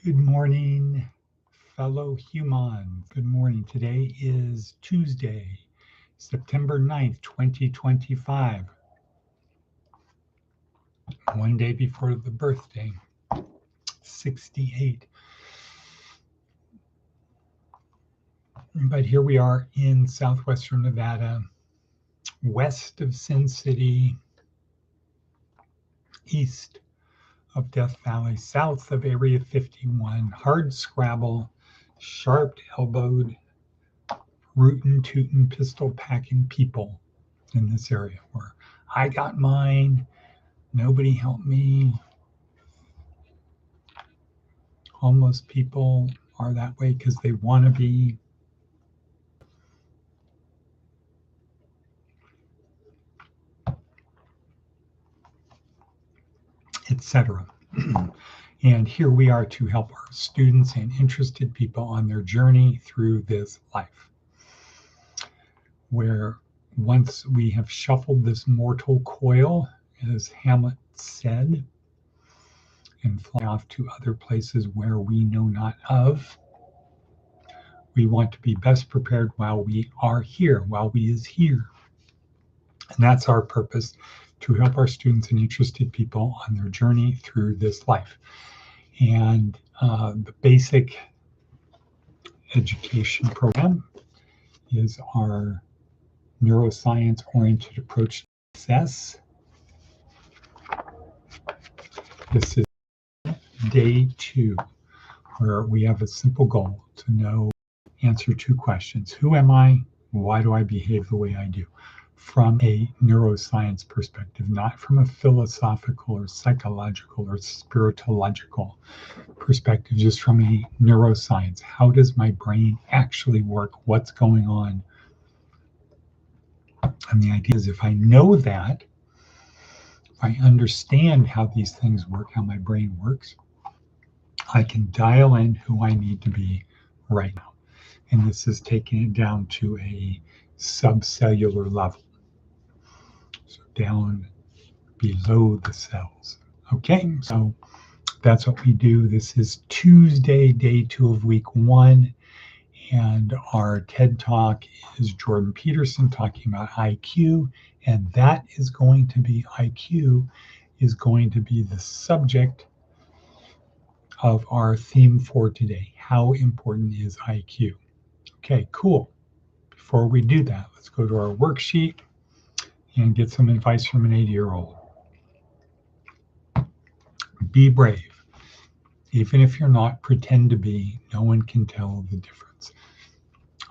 Good morning, fellow humans. Good morning. Today is Tuesday, September 9th, 2025. One day before the birthday, 68. But here we are in southwestern Nevada, west of Sin City, east of Death Valley, south of Area 51, hard scrabble, sharp-elbowed, rootin' tootin' pistol packing people in this area where I got mine, nobody helped me. Homeless people are that way because they want to be. Etc. And here we are to help our students and interested people on their journey through this life, where once we have shuffled this mortal coil, as Hamlet said, and fly off to other places where we know not of, we want to be best prepared while we are here, while we is here. And that's our purpose, to help our students and interested people on their journey through this life. And the basic education program is our neuroscience-oriented approach to success. This is day 2, where we have a simple goal to answer 2 questions. Who am I? Why do I behave the way I do? From a neuroscience perspective, not from a philosophical or psychological or spiritological perspective, just from a neuroscience. How does my brain actually work? What's going on? And the idea is, if I know that, if I understand how these things work, how my brain works, I can dial in who I need to be right now. And this is taking it down to a subcellular level. So down below the cells. Okay, so that's what we do. This is Tuesday, day 2 of week 1. And our TED Talk is Jordan Peterson talking about IQ. And that is going to be, IQ is going to be the subject of our theme for today. How important is IQ? Okay, cool. Before we do that, let's go to our worksheet and get some advice from an 80-year-old. Be brave. Even if you're not, pretend to be. No one can tell the difference.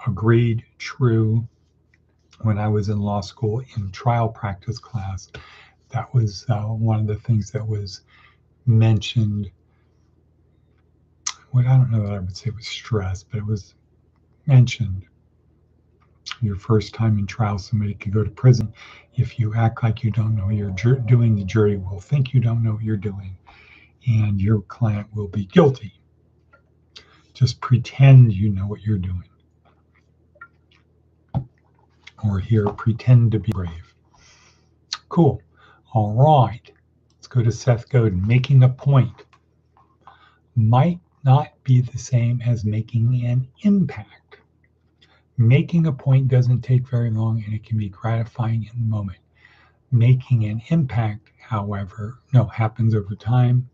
Agreed, true. When I was in law school in trial practice class, that was one of the things that was mentioned. What I don't know that I would say was stress, but it was mentioned. Your first time in trial, somebody could go to prison. If you act like you don't know what you're doing, the jury will think you don't know what you're doing, and your client will be guilty. Just pretend you know what you're doing. Or here, pretend to be brave. Cool. All right. Let's go to Seth Godin. Making a point might not be the same as making an impact. Making a point doesn't take very long, and it can be gratifying in the moment. Making an impact, however, happens over time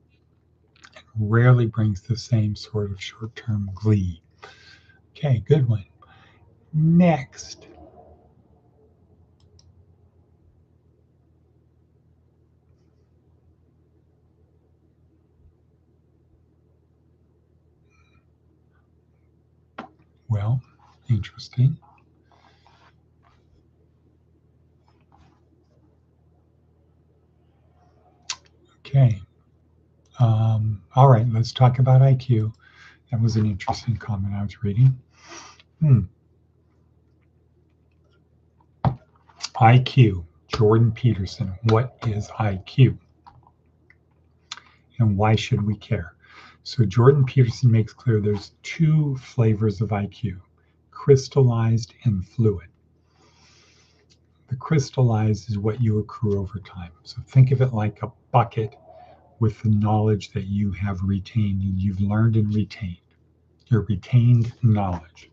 and rarely brings the same sort of short-term glee. Okay, good one. Next. Well, interesting. Okay. All right, let's talk about IQ. That was an interesting comment I was reading. IQ, Jordan Peterson. What is IQ? And why should we care? So Jordan Peterson makes clear there's 2 flavors of IQ, crystallized and fluid. The crystallized is what you accrue over time. So think of it like a bucket with the knowledge that you have retained and you've learned and retained, your retained knowledge.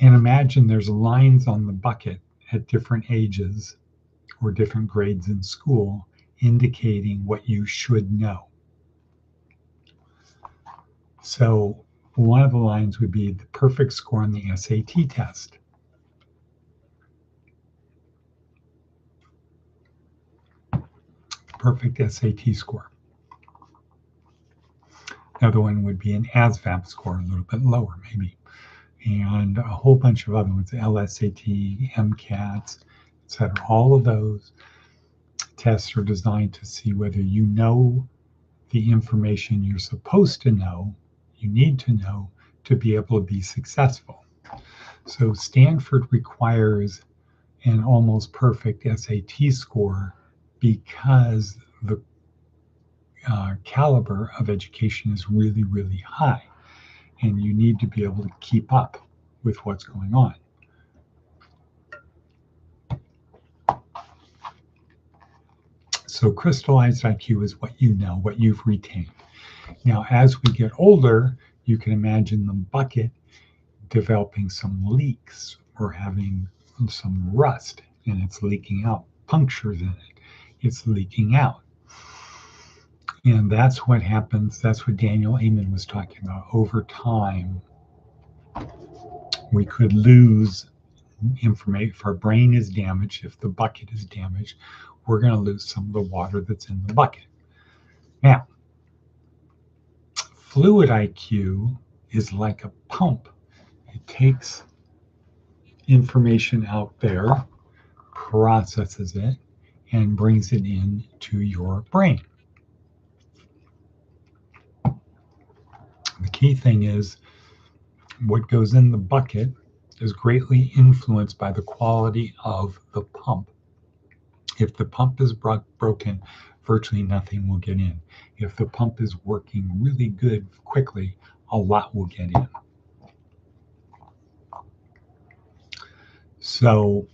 And imagine there's lines on the bucket at different ages or different grades in school indicating what you should know. So one of the lines would be the perfect score on the SAT test. Perfect SAT score. Another one would be an ASVAB score, a little bit lower maybe. And a whole bunch of other ones, LSAT, MCATs, etc. All of those tests are designed to see whether you know the information you're supposed to know, you need to know to be able to be successful. So Stanford requires an almost perfect SAT score because the caliber of education is really, really high, and you need to be able to keep up with what's going on. So crystallized IQ is what you know, what you've retained. Now, as we get older, you can imagine the bucket developing some leaks or having some rust, and it's leaking out, punctures in it, it's leaking out. And that's what happens. That's what Daniel Amen was talking about. Over time, we could lose information. If our brain is damaged, if the bucket is damaged, we're going to lose some of the water that's in the bucket. Now, fluid IQ is like a pump. It takes information out there, processes it, and brings it into your brain. The key thing is what goes in the bucket is greatly influenced by the quality of the pump. If the pump is broken, virtually nothing will get in. If the pump is working really good quickly, a lot will get in. So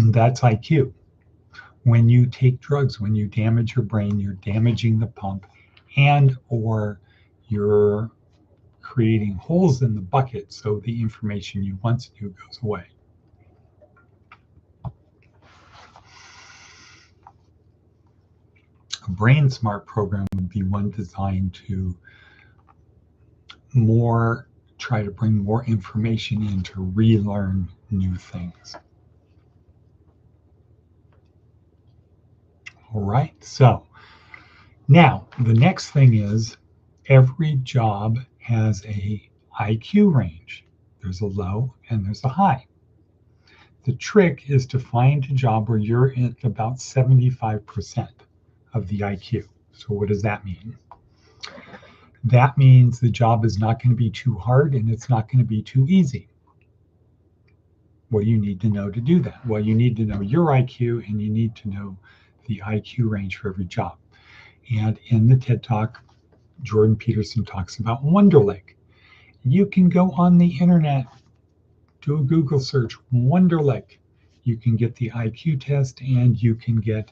that's IQ. When you take drugs, when you damage your brain, you're damaging the pump, and or you're creating holes in the bucket so the information you once knew goes away. A brain smart program would be one designed to try to bring more information in to relearn new things. All right, so now the next thing is every job has a IQ range. There's a low and there's a high. The trick is to find a job where you're at about 75% of the IQ. So what does that mean? That means the job is not going to be too hard and it's not going to be too easy. What do you need to know to do that? Well, you need to know your IQ and you need to know the IQ range for every job. And in the TED Talk, Jordan Peterson talks about Wonderlic. You can go on the internet, do a Google search, Wonderlic. You can get the IQ test and you can get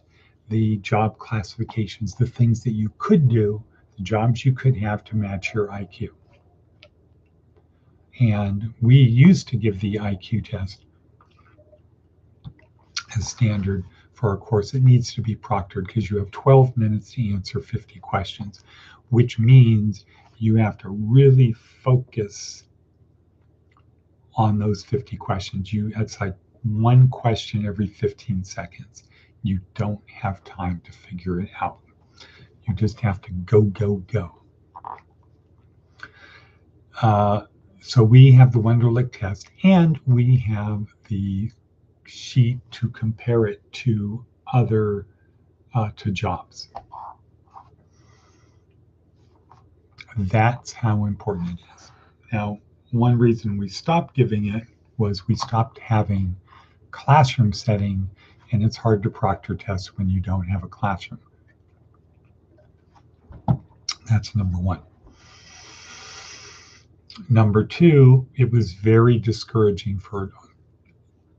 the job classifications, the things that you could do, the jobs you could have to match your IQ. And we used to give the IQ test as standard for our course. It needs to be proctored because you have 12 minutes to answer 50 questions, which means you have to really focus on those 50 questions. It's like one question every 15 seconds. You don't have time to figure it out. You just have to go, go, go. So we have the Wonderlic test and we have the sheet to compare it to other to jobs. That's how important it is. Now, one reason we stopped giving it was we stopped having classroom setting, and it's hard to proctor tests when you don't have a classroom. That's number one. Number two, it was very discouraging for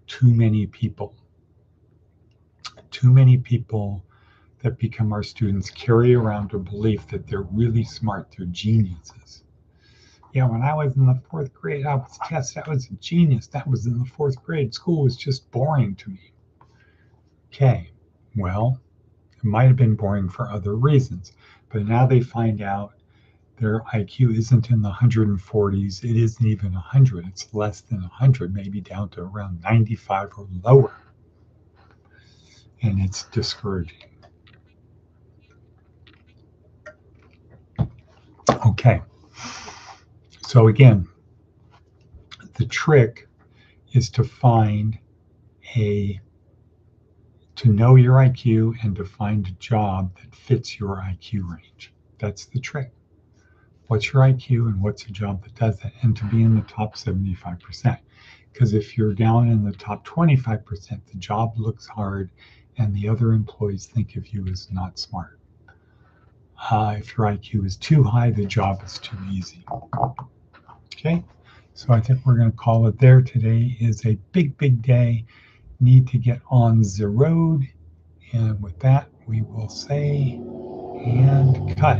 too many people. Too many people that become our students carry around a belief that they're really smart, they're geniuses. Yeah, when I was in the 4th grade, I was tested. I was a genius. That was in the 4th grade. School was just boring to me. Okay, well, it might have been boring for other reasons, but now they find out their IQ isn't in the 140s. It isn't even 100. It's less than 100, maybe down to around 95 or lower. And it's discouraging. Okay, so again, the trick is to know your IQ and to find a job that fits your IQ range. That's the trick. What's your IQ and what's a job that does that? And to be in the top 75%. Because if you're down in the top 25%, the job looks hard and the other employees think of you as not smart. If your IQ is too high, the job is too easy. Okay, so I think we're going to call it there. Today is a big, big day. Need to get on the road. And with that, we will say and cut.